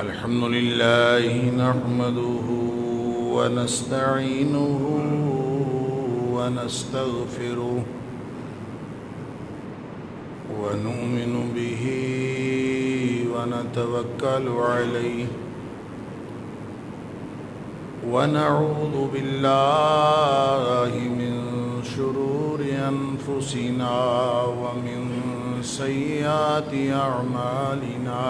الحمد لله نحمده ونستعينه ونستغفره ونؤمن به ونتوكل عليه ونعوذ بالله من شرور أنفسنا ومن سيئات أعمالنا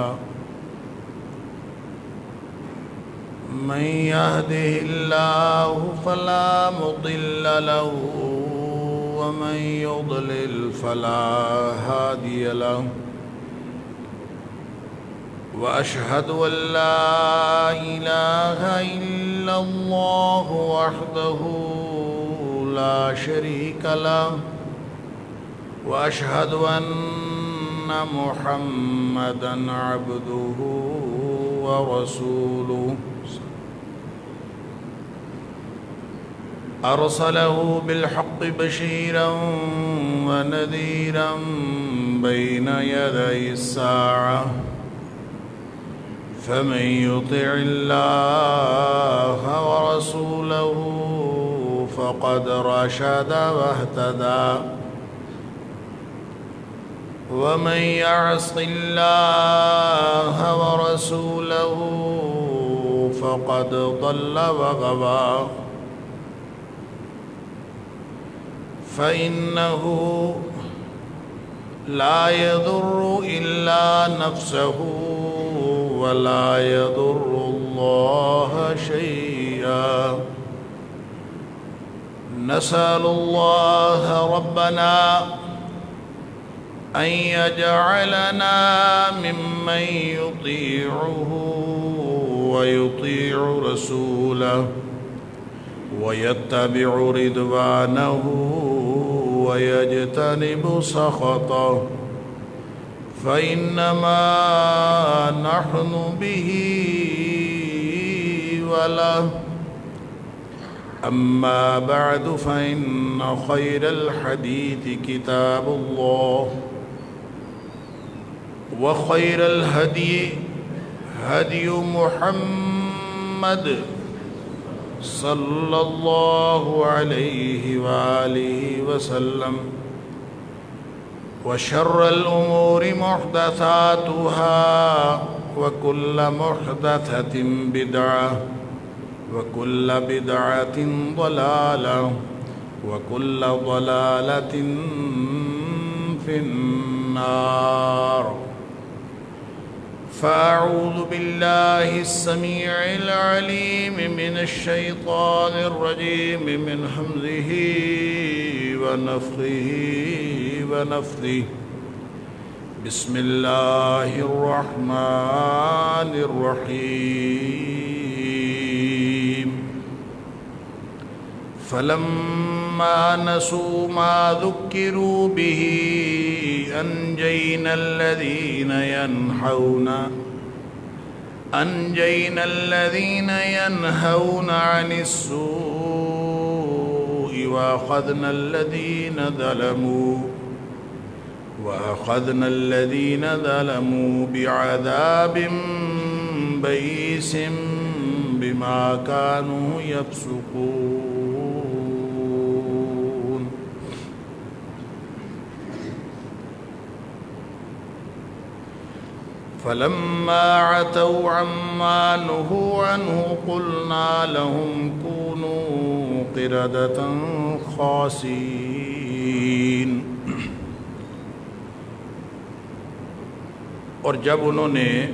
من يهده الله فلا مضل له ومن يضلل فلا هادي له وأشهد أن لا إله إلا الله وحده لا شريك له وأشهد أن محمدًا عبده ورسوله أرسله بالحق بشيرا ونذيرا بين يدي الساعة فمن يطع الله ورسوله فقد رشد واهتدى ومن يعص الله ورسوله فقد ضل وغوى فإنه لا يضر إلا نفسه ولا يضر الله شيئا نسأل الله ربنا أن يجعلنا ممن يطيعه ويطيع رسوله ويتبع رضوانه ويجتنب سخطه فإنما نحن به وله أما بعد فإن خير الحديث كتاب الله وخير الهدي هدي محمد صلى الله عليه وآله وسلم وشر الأمور محدثاتها وكل محدثة بدعة وكل بدعة ضلالة وكل ضلالة في النار فأعوذ بالله السميع العليم من الشيطان الرجيم من همزه ونفخه ونفثه بسم الله الرحمن الرحيم فلما نسوا ما ذكروا به أنجينا الذين ينهون عن السوء وأخذنا الذين ظلموا بعذاب بئيس بما كانوا يفسقون فلما عتوا عما نهوا عنه قلنا لهم كونوا قردة خاسئين اور جب انہوں نے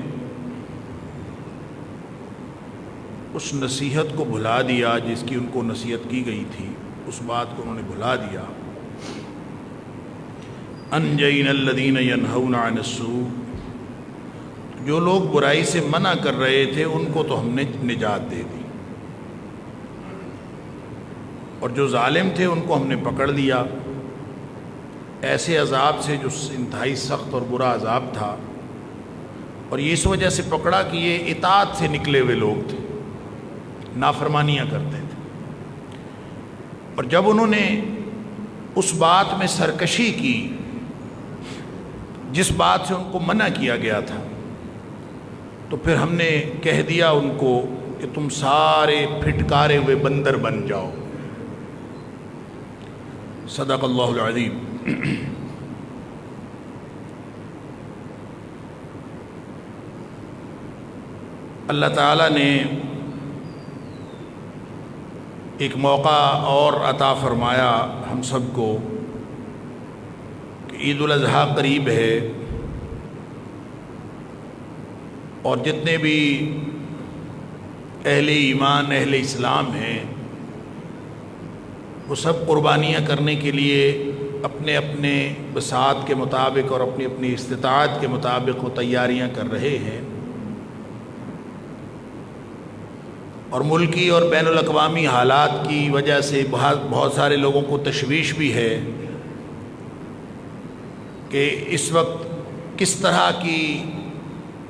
اس نصیحت کو بھلا دیا جس کی ان کو نصیحت کی گئی تھی، اس بات کو انہوں نے بھلا دیا، انجینا الذین ینہون عن السوء، جو لوگ برائی سے منع کر رہے تھے ان کو تو ہم نے نجات دے دی، اور جو ظالم تھے ان کو ہم نے پکڑ لیا ایسے عذاب سے جو انتہائی سخت اور برا عذاب تھا، اور یہ اس وجہ سے پکڑا کہ یہ اطاعت سے نکلے ہوئے لوگ تھے، نافرمانیاں کرتے تھے، اور جب انہوں نے اس بات میں سرکشی کی جس بات سے ان کو منع کیا گیا تھا، تو پھر ہم نے کہہ دیا ان کو کہ تم سارے پھٹکارے ہوئے بندر بن جاؤ۔ صدق اللہ العظیم۔ اللہ تعالیٰ نے ایک موقع اور عطا فرمایا ہم سب کو کہ عید الاضحیٰ قریب ہے، اور جتنے بھی اہل ایمان اہل اسلام ہیں وہ سب قربانیاں کرنے کے لیے اپنے اپنے وسعت کے مطابق اور اپنی اپنی استطاعت کے مطابق وہ تیاریاں کر رہے ہیں، اور ملکی اور بین الاقوامی حالات کی وجہ سے بہت سارے لوگوں کو تشویش بھی ہے کہ اس وقت کس طرح کی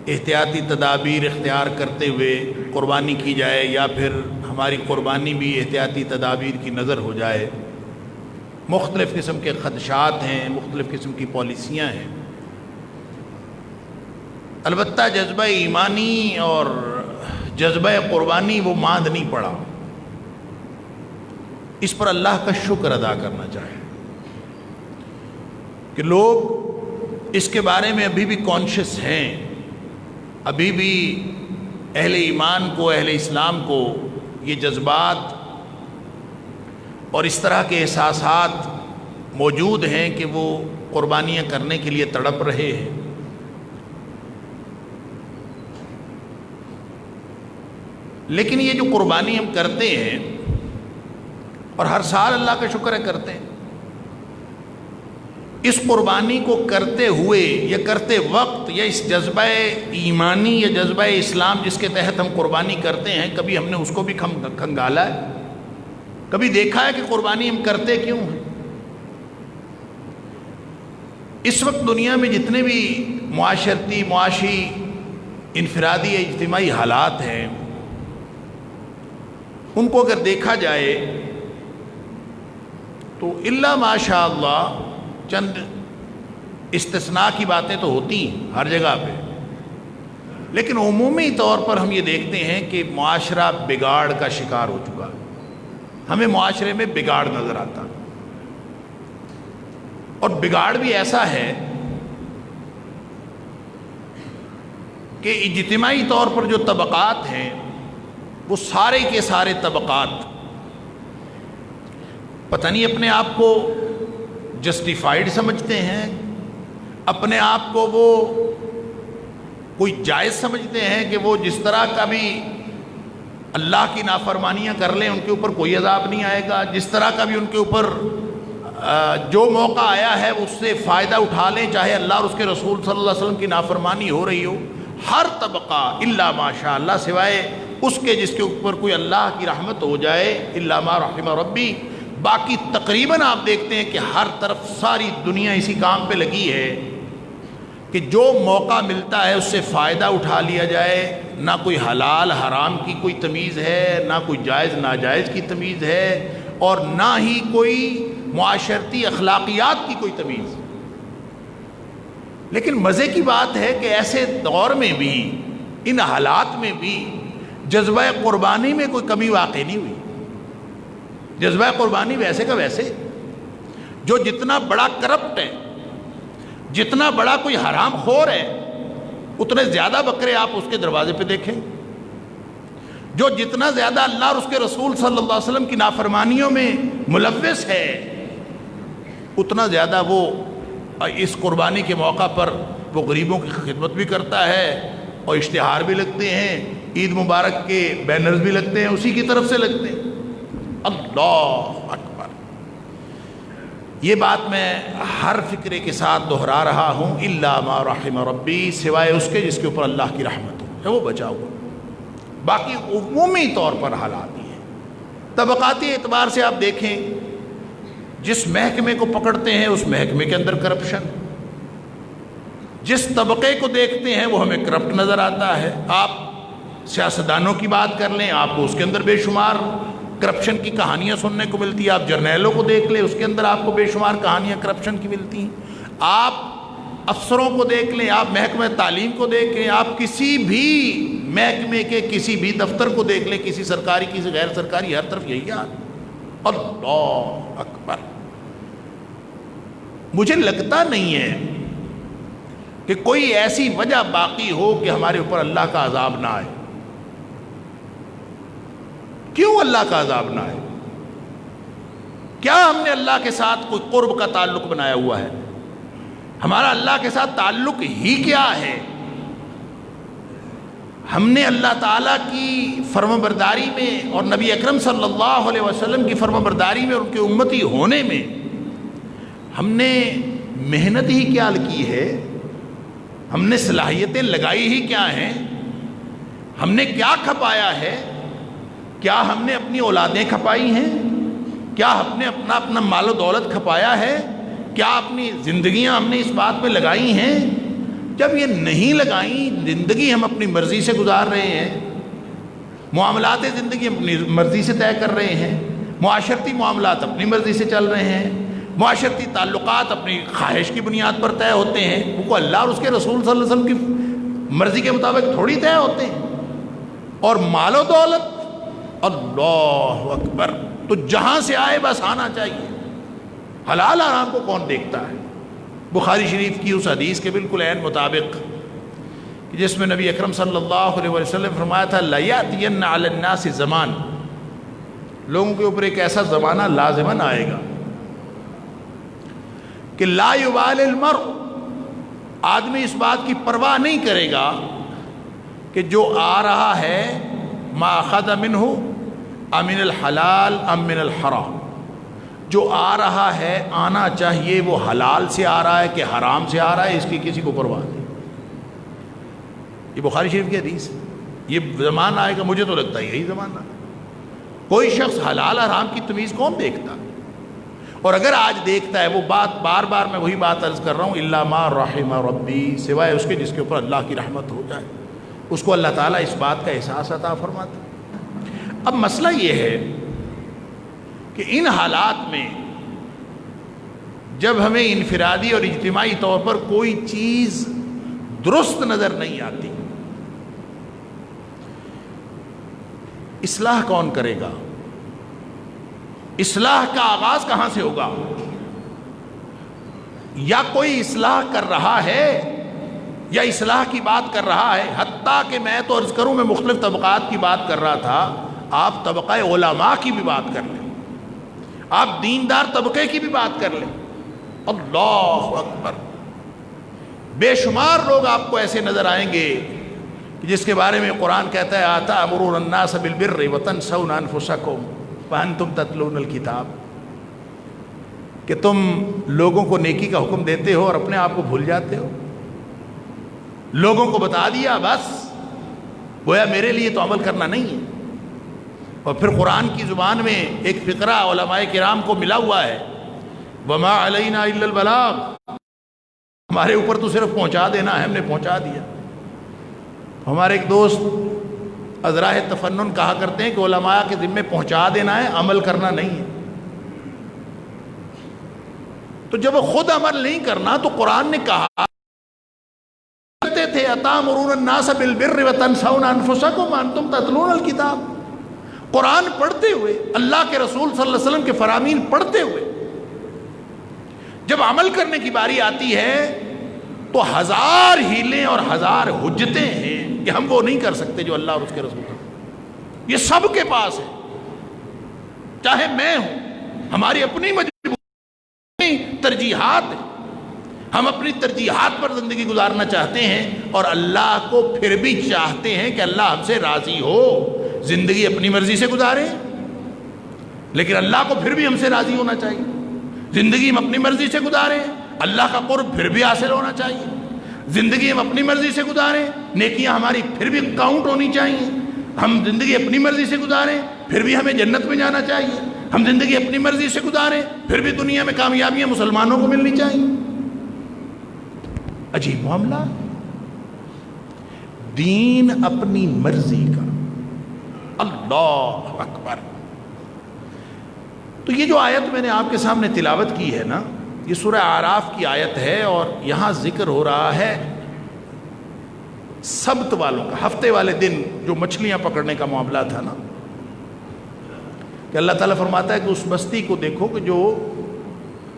احتیاطی تدابیر اختیار کرتے ہوئے قربانی کی جائے، یا پھر ہماری قربانی بھی احتیاطی تدابیر کی نظر ہو جائے۔ مختلف قسم کے خدشات ہیں، مختلف قسم کی پالیسیاں ہیں۔ البتہ جذبہ ایمانی اور جذبہ قربانی وہ ماند نہیں پڑا، اس پر اللہ کا شکر ادا کرنا چاہیے کہ لوگ اس کے بارے میں ابھی بھی کانشیس ہیں، ابھی بھی اہل ایمان کو اہل اسلام کو یہ جذبات اور اس طرح کے احساسات موجود ہیں کہ وہ قربانیاں کرنے کے لیے تڑپ رہے ہیں۔ لیکن یہ جو قربانی ہم کرتے ہیں اور ہر سال اللہ کا شکر ہے کرتے ہیں، اس قربانی کو کرتے ہوئے یا کرتے وقت یا اس جذبہ ایمانی یا جذبہ اسلام جس کے تحت ہم قربانی کرتے ہیں، کبھی ہم نے اس کو بھی کھنگالا ہے؟ کبھی دیکھا ہے کہ قربانی ہم کرتے کیوں ہیں؟ اس وقت دنیا میں جتنے بھی معاشرتی معاشی انفرادی یا اجتماعی حالات ہیں ان کو اگر دیکھا جائے تو الا ماشاء اللہ چند استثناء کی باتیں تو ہوتی ہیں ہر جگہ پہ، لیکن عمومی طور پر ہم یہ دیکھتے ہیں کہ معاشرہ بگاڑ کا شکار ہو چکا ہے۔ ہمیں معاشرے میں بگاڑ نظر آتا، اور بگاڑ بھی ایسا ہے کہ اجتماعی طور پر جو طبقات ہیں وہ سارے کے سارے طبقات پتہ نہیں اپنے آپ کو جسٹیفائیڈ سمجھتے ہیں، اپنے آپ کو وہ کوئی جائز سمجھتے ہیں کہ وہ جس طرح کا بھی اللہ کی نافرمانیاں کر لیں ان کے اوپر کوئی عذاب نہیں آئے گا، جس طرح کا بھی ان کے اوپر جو موقع آیا ہے اس سے فائدہ اٹھا لیں، چاہے اللہ اور اس کے رسول صلی اللہ علیہ وسلم کی نافرمانی ہو رہی ہو۔ ہر طبقہ الا ماشاء اللہ سوائے اس کے جس کے اوپر کوئی اللہ کی رحمت ہو جائے، الا ما رحم ربی، باقی تقریباً آپ دیکھتے ہیں کہ ہر طرف ساری دنیا اسی کام پہ لگی ہے کہ جو موقع ملتا ہے اس سے فائدہ اٹھا لیا جائے۔ نہ کوئی حلال حرام کی کوئی تمیز ہے، نہ کوئی جائز ناجائز کی تمیز ہے، اور نہ ہی کوئی معاشرتی اخلاقیات کی کوئی تمیز۔ لیکن مزے کی بات ہے کہ ایسے دور میں بھی، ان حالات میں بھی جذبہ قربانی میں کوئی کمی واقع نہیں ہوئی۔ جذبہ قربانی ویسے کا ویسے، جو جتنا بڑا کرپٹ ہے، جتنا بڑا کوئی حرام خور ہے، اتنے زیادہ بکرے آپ اس کے دروازے پہ دیکھیں۔ جو جتنا زیادہ اللہ اور اس کے رسول صلی اللہ علیہ وسلم کی نافرمانیوں میں ملوث ہے، اتنا زیادہ وہ اس قربانی کے موقع پر وہ غریبوں کی خدمت بھی کرتا ہے، اور اشتہار بھی لگتے ہیں، عید مبارک کے بینرز بھی لگتے ہیں، اسی کی طرف سے لگتے ہیں۔ اللہ اکبر! یہ بات میں ہر فکرے کے ساتھ دہرا رہا ہوں، الا ما رحم ربی، سوائے اس کے جس کے اوپر اللہ کی رحمت ہو، وہ بچا ہوا۔ باقی عمومی طور پر حالات یہ ہیں۔ طبقاتی اعتبار سے آپ دیکھیں، جس محکمے کو پکڑتے ہیں اس محکمے کے اندر کرپشن، جس طبقے کو دیکھتے ہیں وہ ہمیں کرپٹ نظر آتا ہے۔ آپ سیاستدانوں کی بات کر لیں، آپ کو اس کے اندر بے شمار کرپشن کی کہانیاں سننے کو ملتی ہیں۔ آپ جرنیلوں کو دیکھ لیں، اس کے اندر آپ کو بے شمار کہانیاں کرپشن کی ملتی ہیں۔ آپ افسروں کو دیکھ لیں، آپ محکمہ تعلیم کو دیکھ لیں، آپ کسی بھی محکمے کے کسی بھی دفتر کو دیکھ لیں، کسی سرکاری کسی غیر سرکاری، ہر طرف یہی حال۔ اللہ اکبر۔ مجھے لگتا نہیں ہے کہ کوئی ایسی وجہ باقی ہو کہ ہمارے اوپر اللہ کا عذاب نہ آئے۔ کیوں اللہ کا عذاب نہ آئے؟ کیا ہم نے اللہ کے ساتھ کوئی قرب کا تعلق بنایا ہوا ہے؟ ہمارا اللہ کے ساتھ تعلق ہی کیا ہے؟ ہم نے اللہ تعالیٰ کی فرمانبرداری میں اور نبی اکرم صلی اللہ علیہ وسلم کی فرمانبرداری میں اور ان کے امتی ہونے میں ہم نے محنت ہی کیا کی ہے؟ ہم نے صلاحیتیں لگائی ہی کیا ہیں؟ ہم نے کیا کھپایا ہے؟ کیا ہم نے اپنی اولادیں کھپائی ہیں؟ کیا ہم نے اپنا مال و دولت کھپایا ہے؟ کیا اپنی زندگیاں ہم نے اس بات میں لگائی ہیں؟ جب یہ نہیں لگائیں، زندگی ہم اپنی مرضی سے گزار رہے ہیں، معاملات زندگی اپنی مرضی سے طے کر رہے ہیں، معاشرتی معاملات اپنی مرضی سے چل رہے ہیں، معاشرتی تعلقات اپنی خواہش کی بنیاد پر طے ہوتے ہیں، وہ کو اللہ اور اس کے رسول صلی اللہ علیہ وسلم کی مرضی کے مطابق تھوڑی طے ہوتے ہیں۔ اور مال و دولت، اللہ اکبر، تو جہاں سے آئے بس آنا چاہیے۔ حلال حرام کو کون دیکھتا ہے؟ بخاری شریف کی اس حدیث کے بالکل عین مطابق جس میں نبی اکرم صلی اللہ علیہ وسلم فرمایا تھا لَيَأْتِيَنَّ عَلَى النَّاسِ زمان، لوگوں کے اوپر ایک ایسا زمانہ لازماً آئے گا کہ لا یبال المرء، آدمی اس بات کی پرواہ نہیں کرے گا کہ جو آ رہا ہے ما اخذ منہ امن الحلال ام من الحرام، جو آ رہا ہے آنا چاہیے وہ حلال سے آ رہا ہے کہ حرام سے آ رہا ہے، اس کی کسی کو پرواہ نہیں۔ یہ بخاری شریف کی حدیث، یہ زمانہ آئے گا، مجھے تو لگتا ہے یہی زمانہ۔ کوئی شخص حلال حرام کی تمیز کون دیکھتا؟ اور اگر آج دیکھتا ہے، وہ بات بار بار میں وہی بات عرض کر رہا ہوں، الا ما رحم ربی، سوائے اس کے جس کے اوپر اللہ کی رحمت ہو جائے، اس کو اللہ تعالیٰ اس بات کا احساس عطا فرماتا۔ اب مسئلہ یہ ہے کہ ان حالات میں جب ہمیں انفرادی اور اجتماعی طور پر کوئی چیز درست نظر نہیں آتی، اصلاح کون کرے گا؟ اصلاح کا آغاز کہاں سے ہوگا؟ یا کوئی اصلاح کر رہا ہے یا اصلاح کی بات کر رہا ہے؟ حتیٰ کہ میں تو عرض کروں، میں مختلف طبقات کی بات کر رہا تھا، آپ طبقہ علماء کی بھی بات کر لیں، آپ دیندار طبقے کی بھی بات کر لیں، اللہ اکبر، بے شمار لوگ آپ کو ایسے نظر آئیں گے جس کے بارے میں قرآن کہتا ہے أَتَأْمُرُونَ النَّاسَ بِالْبِرِّ وَتَنْسَوْنَ أَنفُسَكُمْ وَأَنْتُمْ تَتْلُونَ الْكِتَابَ، کہ تم لوگوں کو نیکی کا حکم دیتے ہو اور اپنے آپ کو بھول جاتے ہو۔ لوگوں کو بتا دیا بس، گویا میرے لیے تو عمل کرنا نہیں ہے۔ اور پھر قرآن کی زبان میں ایک فقرہ علماء کرام کو ملا ہوا ہے، وَمَا عَلَيْنَا إِلَّا الْبَلَاغُ، ہمارے اوپر تو صرف پہنچا دینا ہے، ہم نے پہنچا دیا۔ ہمارے ایک دوست ازراہ تفنن کہا کرتے ہیں کہ علماء کے ذمے پہنچا دینا ہے، عمل کرنا نہیں ہے۔ تو جب وہ خود عمل نہیں کرنا تو قرآن نے کہا کرتے تھے أَتَأْمُرُونَ النَّاسَ بِالْبِرِّ وَتَنْسَوْنَ أَنفُسَكُمْ وَأَنْتُمْ تَتْلُونَ الْكِتَابَ، قرآن پڑھتے ہوئے، اللہ کے رسول صلی اللہ علیہ وسلم کے فرامین پڑھتے ہوئے جب عمل کرنے کی باری آتی ہے تو ہزار ہیلیں اور ہزار حجتیں ہیں کہ ہم وہ نہیں کر سکتے جو اللہ اور اس کے رسول کرتے۔ یہ سب کے پاس ہے، چاہے میں ہوں، ہماری اپنی مجبوری، ترجیحات ہیں، ہم اپنی ترجیحات پر زندگی گزارنا چاہتے ہیں اور اللہ کو پھر بھی چاہتے ہیں کہ اللہ ہم سے راضی ہو، زندگی اپنی مرضی سے گزاریں، لیکن اللہ کو پھر بھی ہم سے راضی ہونا چاہیے۔ زندگی ہم اپنی مرضی سے گزاریں، اللہ کا قرب پھر بھی حاصل ہونا چاہیے۔ زندگی ہم اپنی مرضی سے گزاریں، نیکیاں ہماری پھر بھی کاؤنٹ ہونی چاہیے۔ ہم زندگی اپنی مرضی سے گزاریں، پھر بھی ہمیں جنت میں جانا چاہیے۔ ہم زندگی اپنی مرضی سے گزاریں، پھر بھی دنیا میں کامیابیاں مسلمانوں کو ملنی چاہیے۔ عجیب معاملہ، دین اپنی مرضی کا، اللہ اکبر۔ تو یہ جو آیت میں نے آپ کے سامنے تلاوت کی ہے نا، یہ سورہ اعراف کی آیت ہے اور یہاں ذکر ہو رہا ہے سبت والوں کا، ہفتے والے دن جو مچھلیاں پکڑنے کا معاملہ تھا نا، کہ اللہ تعالیٰ فرماتا ہے کہ اس بستی کو دیکھو کہ جو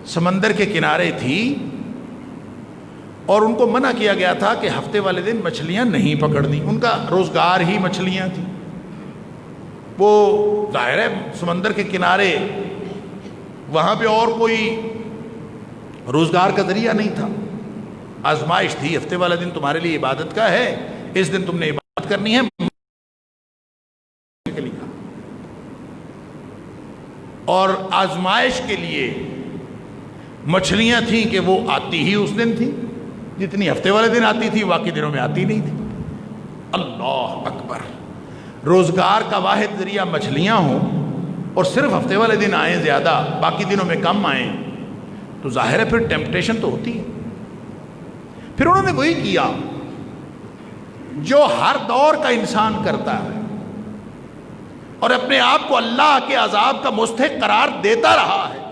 سمندر کے کنارے تھی اور ان کو منع کیا گیا تھا کہ ہفتے والے دن مچھلیاں نہیں پکڑنی، ان کا روزگار ہی مچھلیاں تھیں، وہ ظاہر ہے سمندر کے کنارے وہاں پہ اور کوئی روزگار کا ذریعہ نہیں تھا، آزمائش تھی، ہفتے والا دن تمہارے لیے عبادت کا ہے، اس دن تم نے عبادت کرنی ہے کے لیے، اور آزمائش کے لیے مچھلیاں تھیں کہ وہ آتی ہی اس دن تھی، جتنی ہفتے والے دن آتی تھی باقی دنوں میں آتی نہیں تھی۔ اللہ اکبر، روزگار کا واحد ذریعہ مچھلیاں ہوں اور صرف ہفتے والے دن آئیں زیادہ، باقی دنوں میں کم آئیں، تو ظاہر ہے پھر ٹیمپٹیشن تو ہوتی ہے۔ پھر انہوں نے وہی کیا جو ہر دور کا انسان کرتا ہے اور اپنے آپ کو اللہ کے عذاب کا مستحق قرار دیتا رہا ہے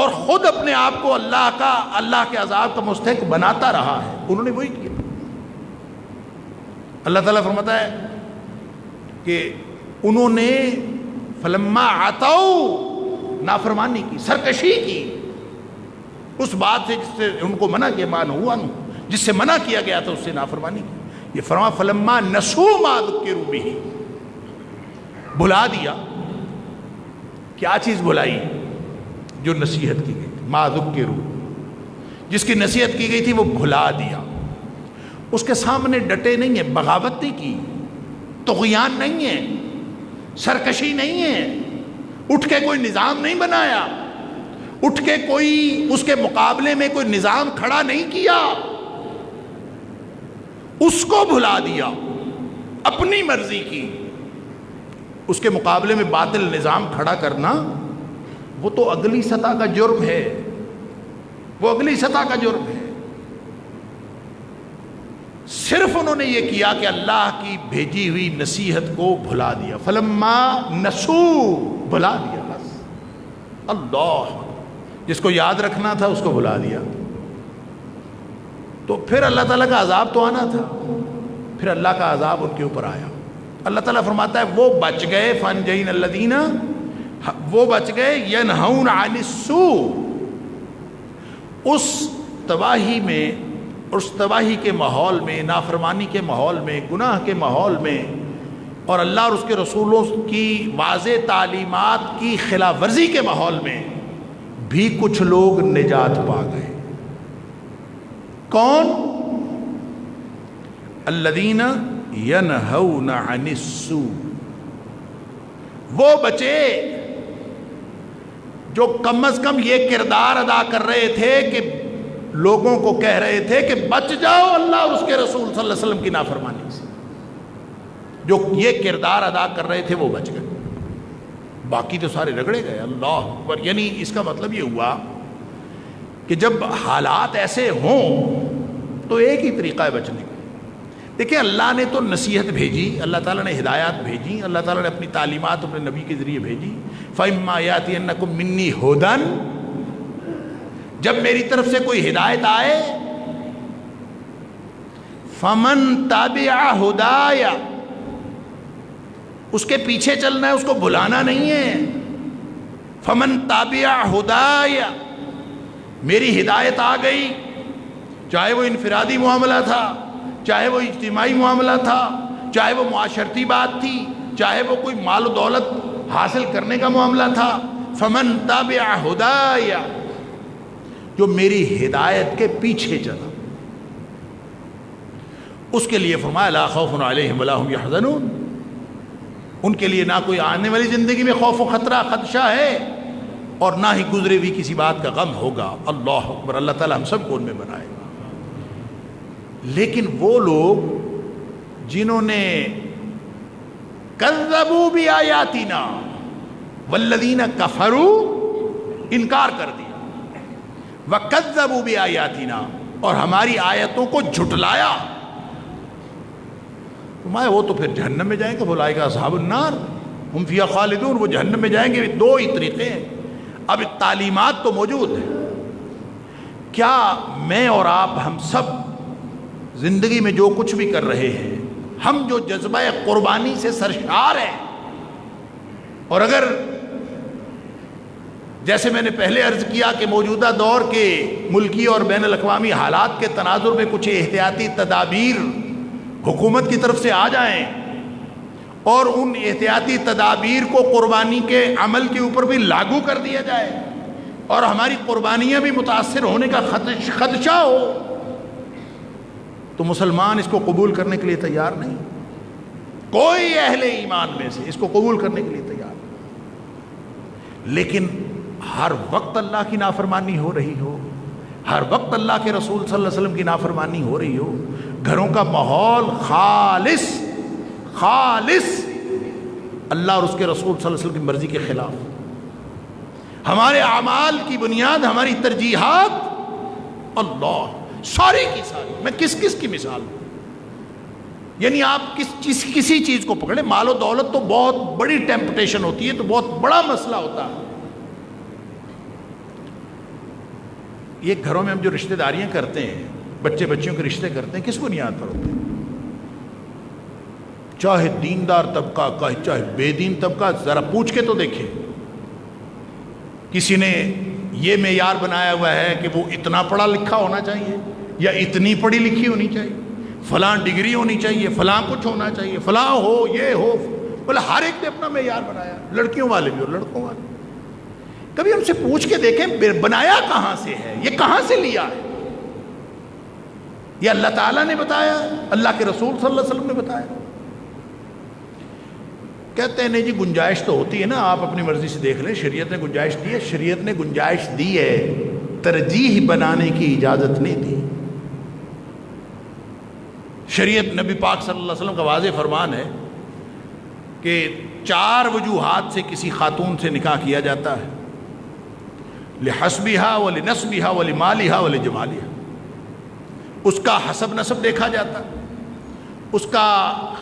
اور خود اپنے آپ کو اللہ کے عذاب کا مستحق بناتا رہا ہے، انہوں نے وہی کیا۔ اللہ تعالیٰ فرماتا ہے کہ انہوں نے فلما عتوا، نافرمانی کی، سرکشی کی اس بات سے جس سے ان کو منع کیا، جس سے منع کیا گیا تھا اس سے نافرمانی کی۔ یہ فرما فلما نسوا ما ذکروا بہ، بھلا دیا، کیا چیز بھلائی؟ جو نصیحت کی گئی تھی، ما ذکروا، جس کی نصیحت کی گئی تھی وہ بھلا دیا، اس کے سامنے ڈٹے نہیں ہیں، بغاوت نہیں کی، طغیان نہیں ہے، سرکشی نہیں ہے، اٹھ کے کوئی نظام نہیں بنایا، اٹھ کے کوئی اس کے مقابلے میں کوئی نظام کھڑا نہیں کیا، اس کو بھلا دیا، اپنی مرضی کی۔ اس کے مقابلے میں باطل نظام کھڑا کرنا وہ تو اگلی سطح کا جرم ہے، وہ اگلی سطح کا جرم ہے۔ صرف انہوں نے یہ کیا کہ اللہ کی بھیجی ہوئی نصیحت کو بھلا دیا، فلما نسوا، بھلا دیا بس۔ اللہ، جس کو یاد رکھنا تھا اس کو بھلا دیا، تو پھر اللہ تعالیٰ کا عذاب تو آنا تھا، پھر اللہ کا عذاب ان کے اوپر آیا۔ اللہ تعالیٰ فرماتا ہے وہ بچ گئے، فانجینا الذین، وہ بچ گئے ینہون عن السوء، اس تباہی میں، اس تباہی کے ماحول میں، نافرمانی کے ماحول میں، گناہ کے ماحول میں، اور اللہ اور اس کے رسولوں کی واضح تعلیمات کی خلاف ورزی کے ماحول میں بھی کچھ لوگ نجات پا گئے۔ کون؟ الذین ینہون عن السوء، وہ بچے جو کم از کم یہ کردار ادا کر رہے تھے کہ لوگوں کو کہہ رہے تھے کہ بچ جاؤ اللہ اور اس کے رسول صلی اللہ علیہ وسلم کی نافرمانی سے، جو یہ کردار ادا کر رہے تھے وہ بچ گئے، باقی تو سارے رگڑے گئے۔ اللہ اکبر، یعنی اس کا مطلب یہ ہوا کہ جب حالات ایسے ہوں تو ایک ہی طریقہ ہے بچنے کا۔ دیکھیں، اللہ نے تو نصیحت بھیجی، اللہ تعالیٰ نے ہدایات بھیجی، اللہ تعالیٰ نے اپنی تعلیمات اپنے نبی کے ذریعے بھیجی۔ فَإِمَّا يَأْتِيَنَّكُم مِّنِّي هُدًى، جب میری طرف سے کوئی ہدایت آئے، فَمَن تَبِعَ هُدَايَ، اس کے پیچھے چلنا ہے، اس کو بھلانا نہیں ہے۔ فَمَن تَبِعَ هُدَايَ، میری ہدایت آ گئی، چاہے وہ انفرادی معاملہ تھا، چاہے وہ اجتماعی معاملہ تھا، چاہے وہ معاشرتی بات تھی، چاہے وہ کوئی مال و دولت حاصل کرنے کا معاملہ تھا، فمن تابع ہدایا، جو میری ہدایت کے پیچھے چلا، اس کے لیے فرمایا لا خوف علیہم ولا هم یحزنون، ان کے لیے نہ کوئی آنے والی زندگی میں خوف و خطرہ خدشہ ہے اور نہ ہی گزرے ہوئی کسی بات کا غم ہوگا۔ اللہ اکبر، اللہ تعالی ہم سب کو ان میں بنائے۔ لیکن وہ لوگ جنہوں نے کذبوا بآیاتنا والذین کفروا، انکار کر دیا، وکذبوا بآیاتنا، اور ہماری آیتوں کو جھٹلایا، وہ تو پھر جہنم میں جائیں گے، اولئک اصحاب النار ہم فیہا خالدون، وہ جہنم میں جائیں گے۔ دو ہی طریقے ہیں، اب تعلیمات تو موجود ہیں، کیا میں اور آپ ہم سب زندگی میں جو کچھ بھی کر رہے ہیں، ہم جو جذبہ قربانی سے سرشار ہیں، اور اگر جیسے میں نے پہلے عرض کیا کہ موجودہ دور کے ملکی اور بین الاقوامی حالات کے تناظر میں کچھ احتیاطی تدابیر حکومت کی طرف سے آ جائیں اور ان احتیاطی تدابیر کو قربانی کے عمل کے اوپر بھی لاگو کر دیا جائے اور ہماری قربانیاں بھی متاثر ہونے کا خدشہ ہو، تو مسلمان اس کو قبول کرنے کے لیے تیار نہیں. کوئی اہل ایمان میں سے اس کو قبول کرنے کے لیے تیار نہیں. لیکن ہر وقت اللہ کی نافرمانی ہو رہی ہو، ہر وقت اللہ کے رسول صلی اللہ علیہ وسلم کی نافرمانی ہو رہی ہو، گھروں کا ماحول خالص اللہ اور اس کے رسول صلی اللہ علیہ وسلم کی مرضی کے خلاف، ہمارے اعمال کی بنیاد ہماری ترجیحات، اللہ ساری کی ساری. میں کس کی مثال دوں؟ یعنی آپ کسی چیز کو پکڑیں، مال و دولت تو بہت بڑی ٹیمپٹیشن ہوتی ہے، تو بہت بڑا مسئلہ ہوتا ہے. یہ گھروں میں ہم جو رشتہ داریاں کرتے ہیں، بچیوں کے رشتے کرتے ہیں، کس بنیاد پر ہوتے ہیں؟ چاہے دیندار طبقہ کا چاہے بے دین طبقہ، ذرا پوچھ کے تو دیکھیں. کسی نے یہ معیار بنایا ہوا ہے کہ وہ اتنا پڑھا لکھا ہونا چاہیے یا اتنی پڑھی لکھی ہونی چاہیے، فلاں ڈگری ہونی چاہیے، فلاں کچھ ہونا چاہیے، فلاں ہو یہ ہو، بولے ہر ایک نے اپنا معیار بنایا، لڑکیوں والے بھی اور لڑکوں والے. کبھی ہم سے پوچھ کے دیکھیں بنایا کہاں سے ہے، یہ کہاں سے لیا ہے؟ یہ اللہ تعالیٰ نے بتایا، اللہ کے رسول صلی اللہ علیہ وسلم نے بتایا؟ کہتے ہیں نہیں جی گنجائش تو ہوتی ہے نا، آپ اپنی مرضی سے دیکھ لیں. شریعت نے گنجائش دی ہے، شریعت نے گنجائش دی ہے، ترجیح بنانے کی اجازت نہیں دی. شریعت نبی پاک صلی اللہ علیہ وسلم کا واضح فرمان ہے کہ 4 وجوہات سے کسی خاتون سے نکاح کیا جاتا ہے: لحسبها ولنسبها ولمالها ولجمالها. اس کا حسب نسب دیکھا جاتا ہے، اس کا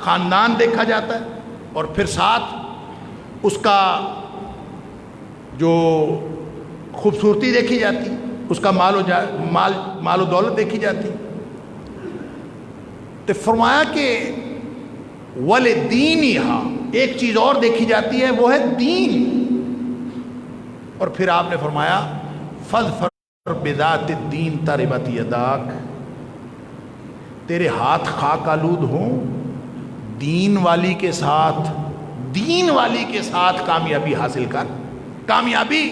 خاندان دیکھا جاتا ہے، اور پھر ساتھ اس کا جو خوبصورتی دیکھی جاتی، اس کا مال و دولت دیکھی جاتی. تو فرمایا کہ وَلِدِينِهَا، ایک چیز اور دیکھی جاتی ہے، وہ ہے دین. اور پھر آپ نے فرمایا فَاظْفَرْ بِذَاتِ الدِّينِ تَرِبَتْ يَدَاكَ، تیرے ہاتھ خاک آلود ہوں، دین والی کے ساتھ کامیابی حاصل کر. کامیابی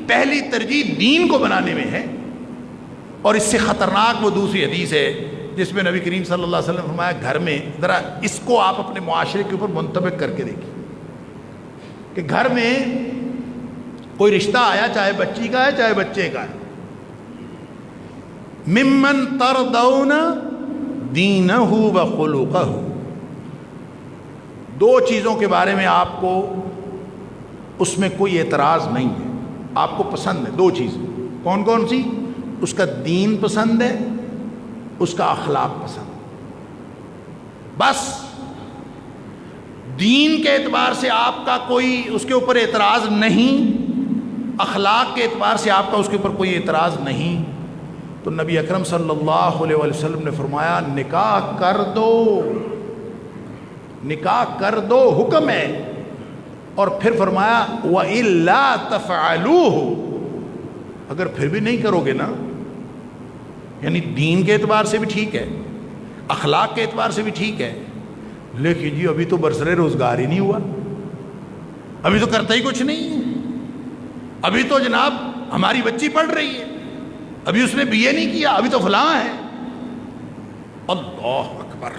پہلی ترجیح دین کو بنانے میں ہے. اور اس سے خطرناک وہ دوسری حدیث ہے جس میں نبی کریم صلی اللہ علیہ وسلم نے فرمایا گھر میں، ذرا اس کو آپ اپنے معاشرے کے اوپر منطبق کر کے دیکھیں کہ گھر میں کوئی رشتہ آیا، چاہے بچی کا ہے چاہے بچے کا ہے، ممن ترضون دینہ وخلقہ، 2 چیزوں کے بارے میں آپ کو اس میں کوئی اعتراض نہیں ہے، آپ کو پسند ہے 2 چیزیں. کون کون سی؟ اس کا دین پسند ہے، اس کا اخلاق پسند. بس دین کے اعتبار سے آپ کا کوئی اس کے اوپر اعتراض نہیں، اخلاق کے اعتبار سے آپ کا اس کے اوپر کوئی اعتراض نہیں، تو نبی اکرم صلی اللہ علیہ وسلم نے فرمایا نکاح کر دو، نکاح کر دو، حکم ہے. اور پھر فرمایا وَإِلَّا تَفْعَلُوهُ، اگر پھر بھی نہیں کرو گے نا، یعنی دین کے اعتبار سے بھی ٹھیک ہے، اخلاق کے اعتبار سے بھی ٹھیک ہے، لیکن جی ابھی تو برسر روزگار ہی نہیں ہوا، ابھی تو کرتا ہی کچھ نہیں، ابھی تو جناب ہماری بچی پڑھ رہی ہے، ابھی اس نے BA نہیں کیا، ابھی تو فلاں ہے. اللہ اکبر.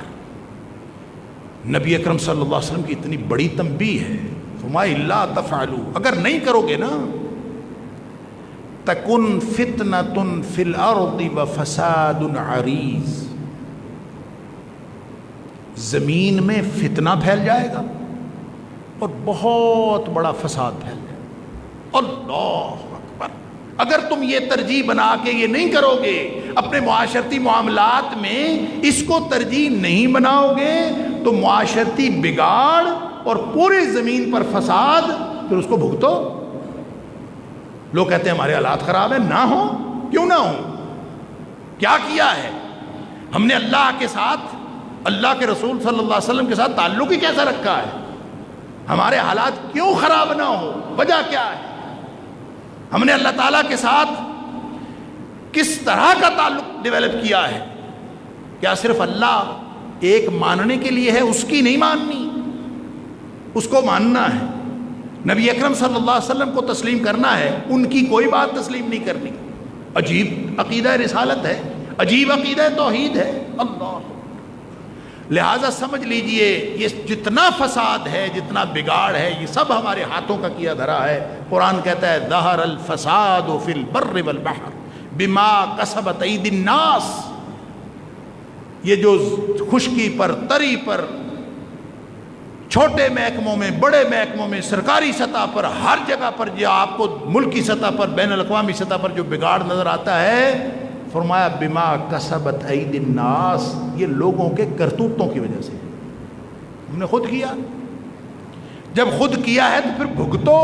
نبی اکرم صلی اللہ علیہ وسلم کی اتنی بڑی تنبیہ ہے، فرمایا الا تفعلوا، اگر نہیں کرو گے نا تکن فتنۃ فی الارض وفساد عریض، زمین میں فتنہ پھیل جائے گا اور بہت بڑا فساد پھیل جائے گا. اللہ اکبر. اگر تم یہ ترجیح بنا کے یہ نہیں کرو گے، اپنے معاشرتی معاملات میں اس کو ترجیح نہیں بناؤ گے، تو معاشرتی بگاڑ اور پوری زمین پر فساد، پھر اس کو بھگتو. لوگ کہتے ہیں ہمارے حالات خراب ہیں، نہ ہوں، کیوں نہ ہوں؟ کیا کیا ہے؟ ہم نے اللہ کے ساتھ، اللہ کے رسول صلی اللہ علیہ وسلم کے ساتھ تعلق ہی کیسا رکھا ہے؟ ہمارے حالات کیوں خراب نہ ہو؟ وجہ کیا ہے؟ ہم نے اللہ تعالیٰ کے ساتھ کس طرح کا تعلق ڈیولپ کیا ہے؟ کیا صرف اللہ ایک ماننے کے لیے ہے؟ اس کی نہیں ماننی، اس کو ماننا ہے۔ نبی اکرم صلی اللہ علیہ وسلم کو تسلیم کرنا ہے، ان کی کوئی بات تسلیم نہیں کرنی۔ عجیب عقیدہ رسالت ہے، عجیب عقیدہ توحید ہے۔ اللہ، لہٰذا سمجھ لیجئے یہ جتنا فساد ہے، جتنا بگاڑ ہے، یہ سب ہمارے ہاتھوں کا کیا دھرا ہے۔ قرآن کہتا ہے ظہر الفساد فی البر والبحر بما کسبت ایدی الناس۔ یہ جو خشکی پر، تری پر، چھوٹے محکموں میں، بڑے محکموں میں، سرکاری سطح پر، ہر جگہ پر جو آپ کو ملکی سطح پر، بین الاقوامی سطح پر جو بگاڑ نظر آتا ہے، فرمایا بما کسبت ایدی الناس، یہ لوگوں کے کرتوتوں کی وجہ سے ہم نے خود کیا۔ جب خود کیا ہے تو پھر بھگتو۔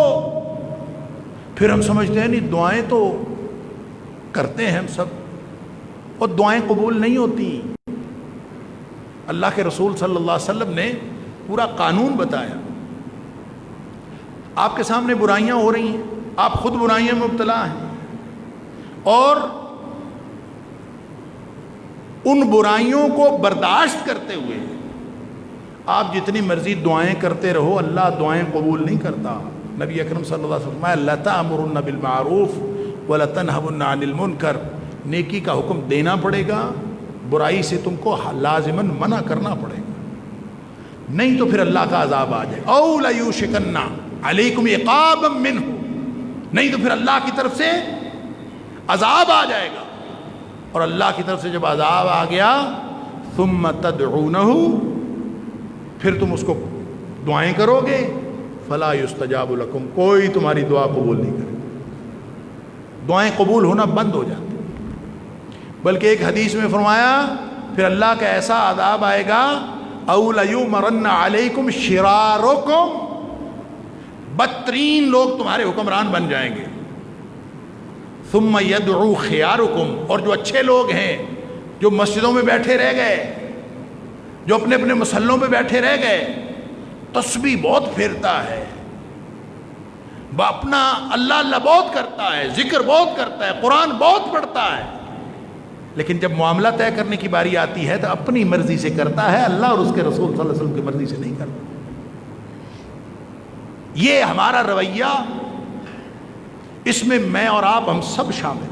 پھر ہم سمجھتے ہیں نہیں، دعائیں تو کرتے ہیں ہم سب، اور دعائیں قبول نہیں ہوتی۔ اللہ کے رسول صلی اللہ علیہ وسلم نے پورا قانون بتایا۔ آپ کے سامنے برائیاں ہو رہی ہیں، آپ خود برائیاں میں مبتلا ہیں، اور ان برائیوں کو برداشت کرتے ہوئے آپ جتنی مرضی دعائیں کرتے رہو، اللہ دعائیں قبول نہیں کرتا۔ نبی اکرم صلی اللہ علیہ وسلم فرمایا لَتَأْمُرُنَّ بِالْمَعْرُوفِ وَلَتَنْهَوُنَّ عَنِ الْمُنْكَرِ، نیکی کا حکم دینا پڑے گا، برائی سے تم کو لازماً منع کرنا پڑے گا، نہیں تو پھر اللہ کا عذاب آ جائے۔ اَوْ لَيُوشِكَنَّ عَلَيْكُمْ عِقَابًا مِّنْهُ، نہیں تو پھر اللہ کی طرف سے عذاب آ جائے گا۔ اور اللہ کی طرف سے جب عذاب آ گیا ثم تدعونہ، پھر تم اس کو دعائیں کرو گے، فلا یستجاب لکم، کوئی تمہاری دعا قبول نہیں کرے گا، دعائیں قبول ہونا بند ہو جاتی۔ بلکہ ایک حدیث میں فرمایا پھر اللہ کا ایسا عذاب آئے گا او لیمرن علیکم شرارکم، بدترین لوگ تمہارے حکمران بن جائیں گے۔ ثم یدعو خیارکم، اور جو اچھے لوگ ہیں، جو مسجدوں میں بیٹھے رہ گئے، جو اپنے اپنے مسلوں پہ بیٹھے رہ گئے، تسبیح بہت پھیرتا ہے، اپنا اللہ اللہ بہت کرتا ہے، ذکر بہت کرتا ہے، قرآن بہت پڑھتا ہے، لیکن جب معاملہ طے کرنے کی باری آتی ہے تو اپنی مرضی سے کرتا ہے، اللہ اور اس کے رسول صلی اللہ علیہ وسلم کی مرضی سے نہیں کرتا۔ یہ ہمارا رویہ، اس میں میں اور آپ ہم سب شامل۔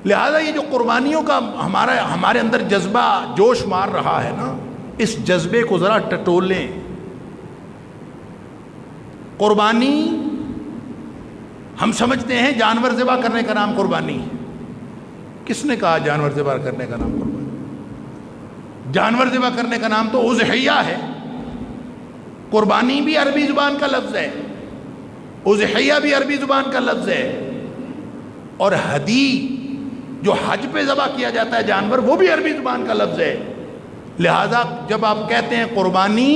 لہذا یہ جو قربانیوں کا ہمارے اندر جذبہ جوش مار رہا ہے نا، اس جذبے کو ذرا ٹٹولیں۔ قربانی ہم سمجھتے ہیں جانور ذبح کرنے کا نام قربانی ہے۔ کس نے کہا جانور ذبح کرنے کا نام قربانی؟ جانور ذبح کرنے کا نام تو اضحیہ ہے۔ قربانی بھی عربی زبان کا لفظ ہے، اضحیہ بھی عربی زبان کا لفظ ہے، اور ہدی جو حج پہ ذبح کیا جاتا ہے جانور، وہ بھی عربی زبان کا لفظ ہے۔ لہذا جب آپ کہتے ہیں قربانی،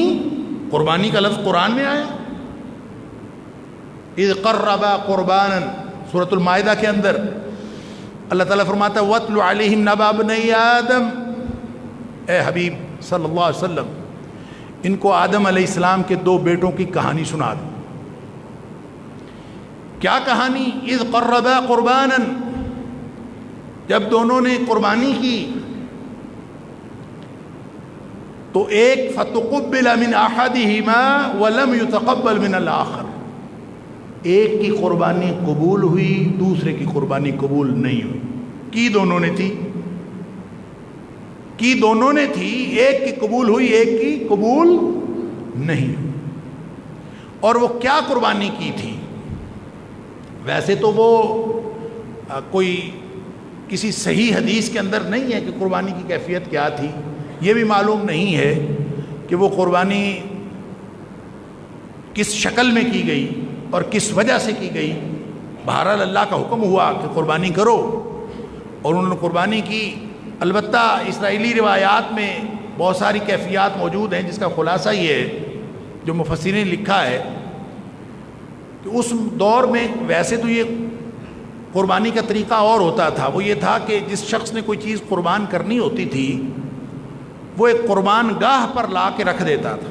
قربانی کا لفظ قرآن میں آیا، اذ قربا قربانا، سورۃ المائدہ کے اندر اللہ تعالیٰ فرماتا ہے وَاتْلُ عَلَيْهِمْ نَبَأَ ابْنَيْ آدَمَ، اے حبیب صلی اللہ علیہ وسلم ان کو آدم علیہ السلام کے دو بیٹوں کی کہانی سنا دو۔ کیا کہانی؟ اذ قربا قربانا، جب دونوں نے قربانی کی تو ایک فتقبل من احدهما ولم يتقبل من الاخر، ایک کی قربانی قبول ہوئی، دوسرے کی قربانی قبول نہیں ہوئی۔ کی دونوں نے تھی، کی دونوں نے تھی، ایک کی قبول ہوئی، ایک کی قبول نہیں ہوئی۔ اور وہ کیا قربانی کی تھی؟ ویسے تو وہ کوئی کسی صحیح حدیث کے اندر نہیں ہے کہ قربانی کی کیفیت کیا تھی، یہ بھی معلوم نہیں ہے کہ وہ قربانی کس شکل میں کی گئی اور کس وجہ سے کی گئی۔ بہرحال اللہ کا حکم ہوا کہ قربانی کرو، اور انہوں نے قربانی کی۔ البتہ اسرائیلی روایات میں بہت ساری کیفیات موجود ہیں، جس کا خلاصہ یہ ہے جو مفسرین نے لکھا ہے کہ اس دور میں ویسے تو یہ قربانی کا طریقہ اور ہوتا تھا، وہ یہ تھا کہ جس شخص نے کوئی چیز قربان کرنی ہوتی تھی وہ ایک قربان گاہ پر لا کے رکھ دیتا تھا.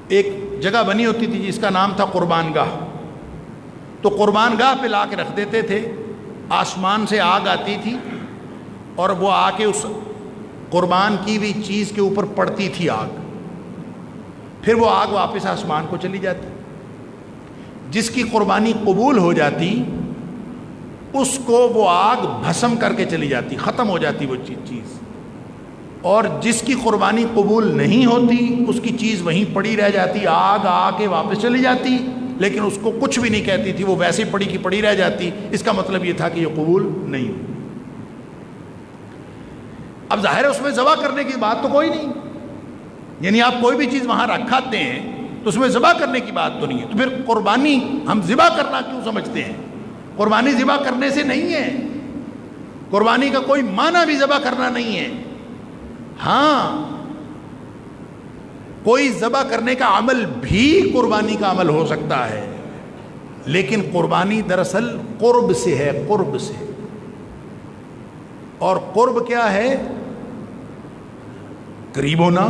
ایک جگہ بنی ہوتی تھی جس کا نام تھا قربان گاہ. تو قربان گاہ پہ لا کے رکھ دیتے تھے. آسمان سے آگ آتی تھی اور وہ آ کے اس قربان کی ہوئی چیز کے اوپر پڑتی تھی آگ. پھر وہ آگ واپس آسمان کو چلی جاتی. جس کی قربانی قبول ہو جاتی اس کو وہ آگ بھسم کر کے چلی جاتی، ختم ہو جاتی وہ چیز. اور جس کی قربانی قبول نہیں ہوتی اس کی چیز وہیں پڑی رہ جاتی، آگ آ کے واپس چلی جاتی لیکن اس کو کچھ بھی نہیں کہتی تھی، وہ ویسے پڑی کی پڑی رہ جاتی. اس کا مطلب یہ تھا کہ یہ قبول نہیں ہوئی. اب ظاہر ہے اس میں ذبح کرنے کی بات تو کوئی نہیں، یعنی آپ کوئی بھی چیز وہاں رکھاتے ہیں تو اس میں ذبح کرنے کی بات تو نہیں ہے. تو پھر قربانی ہم ذبح کرنا کیوں سمجھتے ہیں؟ قربانی ذبح کرنے سے نہیں ہے، قربانی کا کوئی معنی بھی ذبح کرنا نہیں ہے. ہاں کوئی ذبح کرنے کا عمل بھی قربانی کا عمل ہو سکتا ہے، لیکن قربانی دراصل قرب سے ہے، قرب سے. اور قرب کیا ہے؟ قریب ہونا.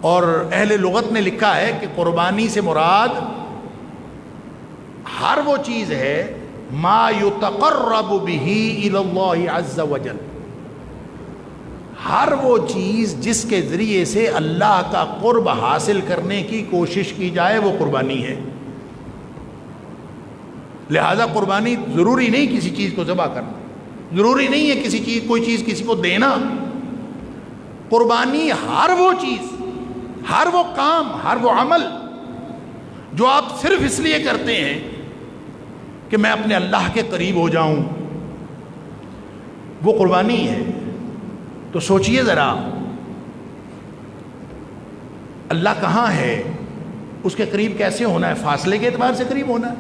اور اہل لغت نے لکھا ہے کہ قربانی سے مراد ہر وہ چیز ہے ما یتقرب به الی اللہ عز وجل، ہر وہ چیز جس کے ذریعے سے اللہ کا قرب حاصل کرنے کی کوشش کی جائے وہ قربانی ہے. لہذا قربانی ضروری نہیں کسی چیز کو ذبح کرنا، ضروری نہیں ہے کوئی چیز کسی کو دینا. قربانی ہر وہ چیز، ہر وہ کام، ہر وہ عمل جو آپ صرف اس لیے کرتے ہیں کہ میں اپنے اللہ کے قریب ہو جاؤں، وہ قربانی ہے. تو سوچئے ذرا اللہ کہاں ہے، اس کے قریب کیسے ہونا ہے؟ فاصلے کے اعتبار سے قریب ہونا ہے.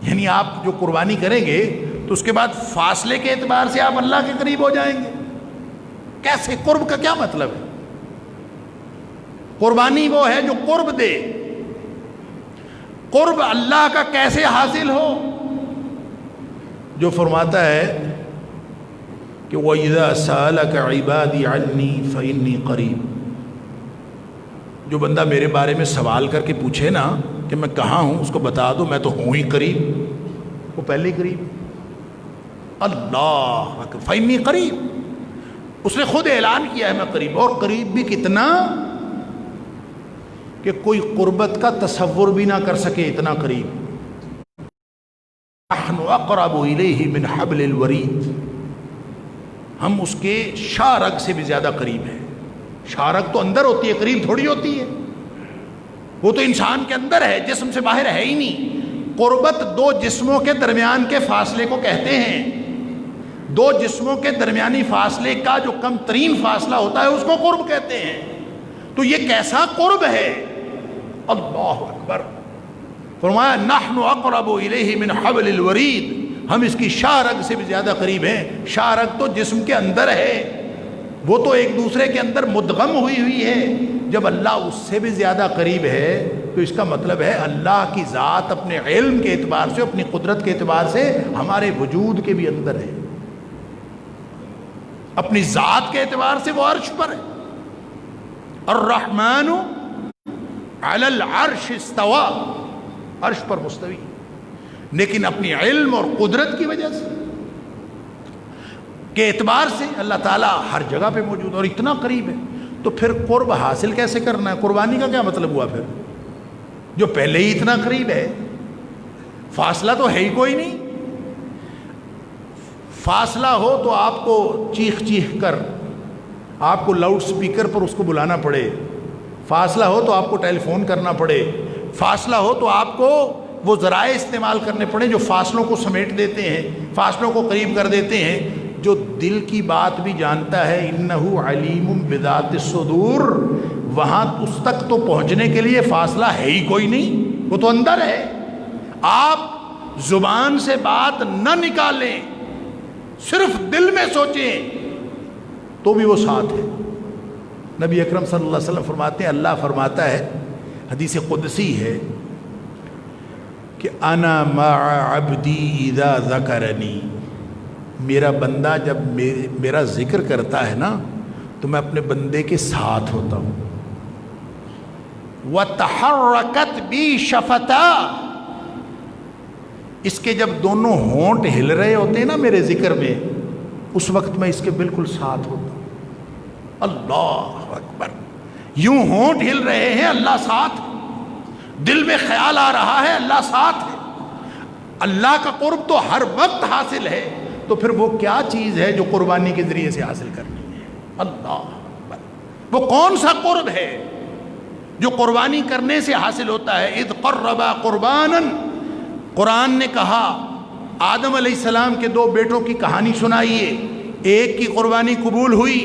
یعنی آپ جو قربانی کریں گے تو اس کے بعد فاصلے کے اعتبار سے آپ اللہ کے قریب ہو جائیں گے. کیسے؟ قرب کا کیا مطلب ہے؟ قربانی وہ ہے جو قرب دے. قرب اللہ کا کیسے حاصل ہو؟ جو فرماتا ہے کہ وَإِذَا سَأَلَكَ عِبَادِي عَنِّي فَإِنِّي قَرِيبٌ. جو بندہ میرے بارے میں سوال کر کے پوچھے نا کہ میں کہاں ہوں، اس کو بتا دو میں تو ہوں ہی قریب. وہ پہلے ہی قریب. اللہ اکبر، فَإِنِّي قَرِيب. اس نے خود اعلان کیا ہے میں قریب. اور قریب بھی کتنا کہ کوئی قربت کا تصور بھی نہ کر سکے، اتنا قریب. نحن اقرب الیہ من حبل الورید. ہم اس کے شاہ رگ سے بھی زیادہ قریب ہیں. شاہ رگ تو اندر ہوتی ہے، قریب تھوڑی ہوتی ہے. وہ تو انسان کے اندر ہے، جسم سے باہر ہے ہی نہیں. قربت دو جسموں کے درمیان کے فاصلے کو کہتے ہیں. دو جسموں کے درمیانی فاصلے کا جو کم ترین فاصلہ ہوتا ہے اس کو قرب کہتے ہیں. تو یہ کیسا قرب ہے؟ اللہ اکبر. فرمایا نحن اقرب الیہ من حبل الورید. ہم اس کی شاہ رگ سے بھی زیادہ قریب ہیں. شاہ رگ تو جسم کے اندر ہے، وہ تو ایک دوسرے کے اندر مدغم ہوئی ہے. جب اللہ اس سے بھی زیادہ قریب ہے تو اس کا مطلب ہے اللہ کی ذات اپنے علم کے اعتبار سے، اپنی قدرت کے اعتبار سے ہمارے وجود کے بھی اندر ہے. اپنی ذات کے اعتبار سے وہ عرش پر ہے. الرحمن علی العرش استوى، عرش پر مستوی. لیکن اپنی علم اور قدرت کی وجہ سے، کے اعتبار سے اللہ تعالیٰ ہر جگہ پہ موجود اور اتنا قریب ہے. تو پھر قرب حاصل کیسے کرنا ہے؟ قربانی کا کیا مطلب ہوا پھر؟ جو پہلے ہی اتنا قریب ہے، فاصلہ تو ہے ہی کوئی نہیں. فاصلہ ہو تو آپ کو چیخ چیخ کر، آپ کو لاؤڈ سپیکر پر اس کو بلانا پڑے. فاصلہ ہو تو آپ کو ٹیلی فون کرنا پڑے. فاصلہ ہو تو آپ کو وہ ذرائع استعمال کرنے پڑے جو فاصلوں کو سمیٹ دیتے ہیں، فاصلوں کو قریب کر دیتے ہیں. جو دل کی بات بھی جانتا ہے انہ علیم بذات الصدور، وہاں اس تک تو پہنچنے کے لیے فاصلہ ہے ہی کوئی نہیں، وہ تو اندر ہے. آپ زبان سے بات نہ نکالیں، صرف دل میں سوچیں تو بھی وہ ساتھ ہے. نبی اکرم صلی اللہ علیہ وسلم فرماتے ہیں، اللہ فرماتا ہے، حدیث قدسی ہے کہ انا مع عبدی اذا ذکرنی، میرا بندہ جب میرا ذکر کرتا ہے نا تو میں اپنے بندے کے ساتھ ہوتا ہوں. وَتَحَرَّكَتْ بِي شَفَتَا، اس کے جب دونوں ہونٹ ہل رہے ہوتے ہیں نا میرے ذکر میں، اس وقت میں اس کے بالکل ساتھ ہوتا ہوں. اللہ اکبر. یوں ہونٹ ہل رہے ہیں، اللہ ساتھ. دل میں خیال آ رہا ہے، اللہ ساتھ ہے. اللہ کا قرب تو ہر وقت حاصل ہے، تو پھر وہ کیا چیز ہے جو قربانی کے ذریعے سے حاصل کرنی ہے؟ اللہ اکبر. وہ کون سا قرب ہے جو قربانی کرنے سے حاصل ہوتا ہے؟ اذ قربا قربانا، قرآن نے کہا آدم علیہ السلام کے دو بیٹوں کی کہانی سنائیے. ایک کی قربانی قبول ہوئی.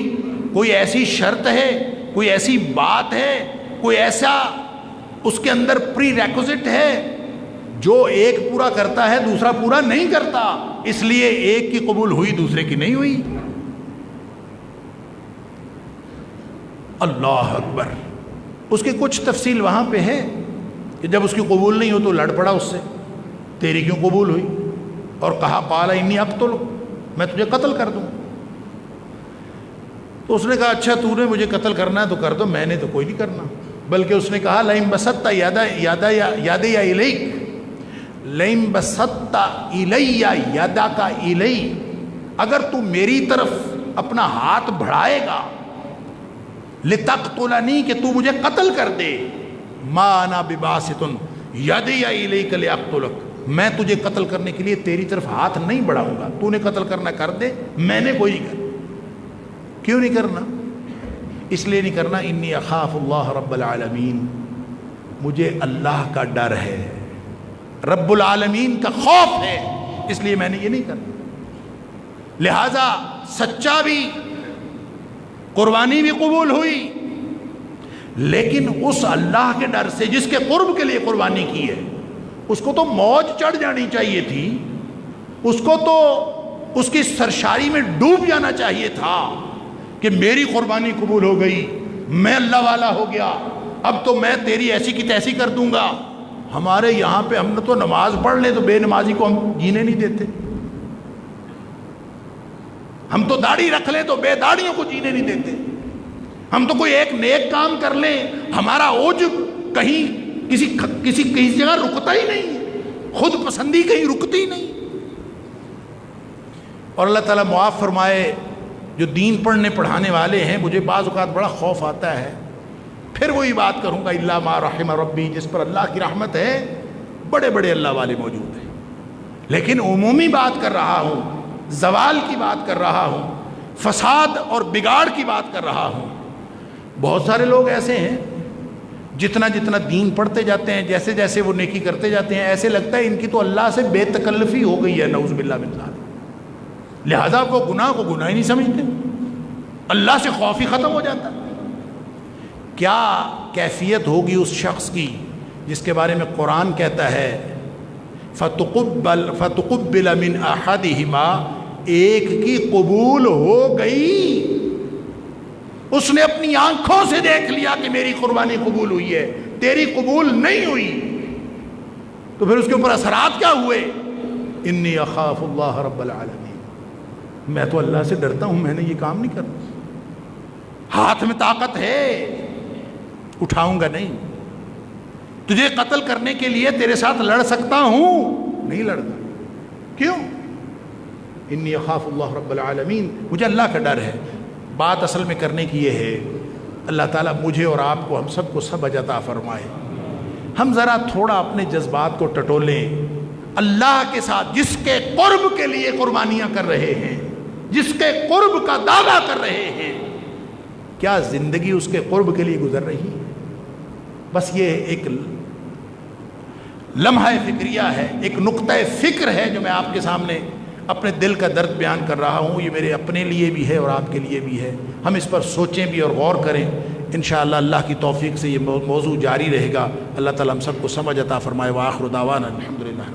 کوئی ایسی شرط ہے، کوئی ایسی بات ہے، کوئی ایسا اس کے اندر پری ریکوزٹ ہے جو ایک پورا کرتا ہے دوسرا پورا نہیں کرتا، اس لیے ایک کی قبول ہوئی دوسرے کی نہیں ہوئی. اللہ اکبر. اس کی کچھ تفصیل وہاں پہ ہے کہ جب اس کی قبول نہیں ہو تو لڑ پڑا اس سے، تیری کیوں قبول ہوئی؟ اور کہا قال انی اقتلک، میں تجھے قتل کر دوں. تو اس نے کہا اچھا تو نے مجھے قتل کرنا ہے تو کر دو، میں نے تو کوئی نہیں کرنا. بلکہ اس نے کہا لئن بسطت یدی الیک، لئن بسطت الی یدک الی، اگر تو میری طرف اپنا ہاتھ بڑھائے گا، لتقتلنی، کہ تو مجھے قتل کر دے، ما انا بباسط یدی الیک لاقتلک، میں تجھے قتل کرنے کے لیے تیری طرف ہاتھ نہیں بڑھاؤں گا. تو نے قتل کرنا کر دے، میں نے کوئی نہیں کرنا. کیوں نہیں کرنا؟ اس لیے نہیں کرنا انی اخاف اللہ رب العالمین، مجھے اللہ کا ڈر ہے، رب العالمین کا خوف ہے، اس لیے میں نے یہ نہیں کرنا. لہذا سچا بھی، قربانی بھی قبول ہوئی، لیکن اس اللہ کے ڈر سے جس کے قرب کے لیے قربانی کی ہے، اس کو تو موج چڑھ جانی چاہیے تھی، اس کو تو اس کی سرشاری میں ڈوب جانا چاہیے تھا کہ میری قربانی قبول ہو گئی، میں اللہ والا ہو گیا، اب تو میں تیری ایسی کی تیسی کر دوں گا. ہمارے یہاں پہ ہم نے تو نماز پڑھ لے تو بے نمازی کو ہم جینے نہیں دیتے، ہم تو داڑھی رکھ لیں تو بے داڑھیوں کو جینے نہیں دیتے، ہم تو کوئی ایک نیک کام کر لیں ہمارا اوج کہیں کسی جگہ رکتا ہی نہیں، خود پسندی کہیں رکتی نہیں. اور اللہ تعالیٰ معاف فرمائے، جو دین پڑھنے پڑھانے والے ہیں، مجھے بعض اوقات بڑا خوف آتا ہے، پھر وہی بات کروں گا الا ما رحم ربی، جس پر اللہ کی رحمت ہے، بڑے بڑے اللہ والے موجود ہیں، لیکن عمومی بات کر رہا ہوں، زوال کی بات کر رہا ہوں، فساد اور بگاڑ کی بات کر رہا ہوں. بہت سارے لوگ ایسے ہیں جتنا جتنا دین پڑھتے جاتے ہیں، جیسے جیسے وہ نیکی کرتے جاتے ہیں، ایسے لگتا ہے ان کی تو اللہ سے بے تکلفی ہو گئی ہے، نعوذ باللہ من ذالک. لہذا وہ گناہ کو گناہ ہی نہیں سمجھتے، اللہ سے خوف ہی ختم ہو جاتا. کیا کیفیت ہوگی اس شخص کی جس کے بارے میں قرآن کہتا ہے فتقبل من احدہما، ایک کی قبول ہو گئی، اس نے اپنی آنکھوں سے دیکھ لیا کہ میری قربانی قبول ہوئی ہے، تیری قبول نہیں ہوئی، تو پھر اس کے اوپر اثرات کیا ہوئے؟ انی اخاف اللہ رب العالمین، میں تو اللہ سے ڈرتا ہوں، میں نے یہ کام نہیں کرنا. ہاتھ میں طاقت ہے، اٹھاؤں گا نہیں. تجھے قتل کرنے کے لیے تیرے ساتھ لڑ سکتا ہوں، نہیں لڑتا. کیوں؟ انی اخاف اللہ رب العالمین، مجھے اللہ کا ڈر ہے. بات اصل میں کرنے کی یہ ہے، اللہ تعالیٰ مجھے اور آپ کو، ہم سب کو صبر عطا فرمائے. ہم ذرا تھوڑا اپنے جذبات کو ٹٹولیں، اللہ کے ساتھ جس کے قرب کے لیے قربانیاں کر رہے ہیں، جس کے قرب کا دعویٰ کر رہے ہیں، کیا زندگی اس کے قرب کے لیے گزر رہی ہے؟ بس یہ ایک لمحہ فکریہ ہے، ایک نقطہ فکر ہے جو میں آپ کے سامنے اپنے دل کا درد بیان کر رہا ہوں. یہ میرے اپنے لیے بھی ہے اور آپ کے لیے بھی ہے. ہم اس پر سوچیں بھی اور غور کریں. انشاءاللہ اللہ کی توفیق سے یہ موضوع جاری رہے گا. اللہ تعالیٰ ہم سب کو سمجھ عطا فرمائے. وآخر دعوانا الحمدللہ.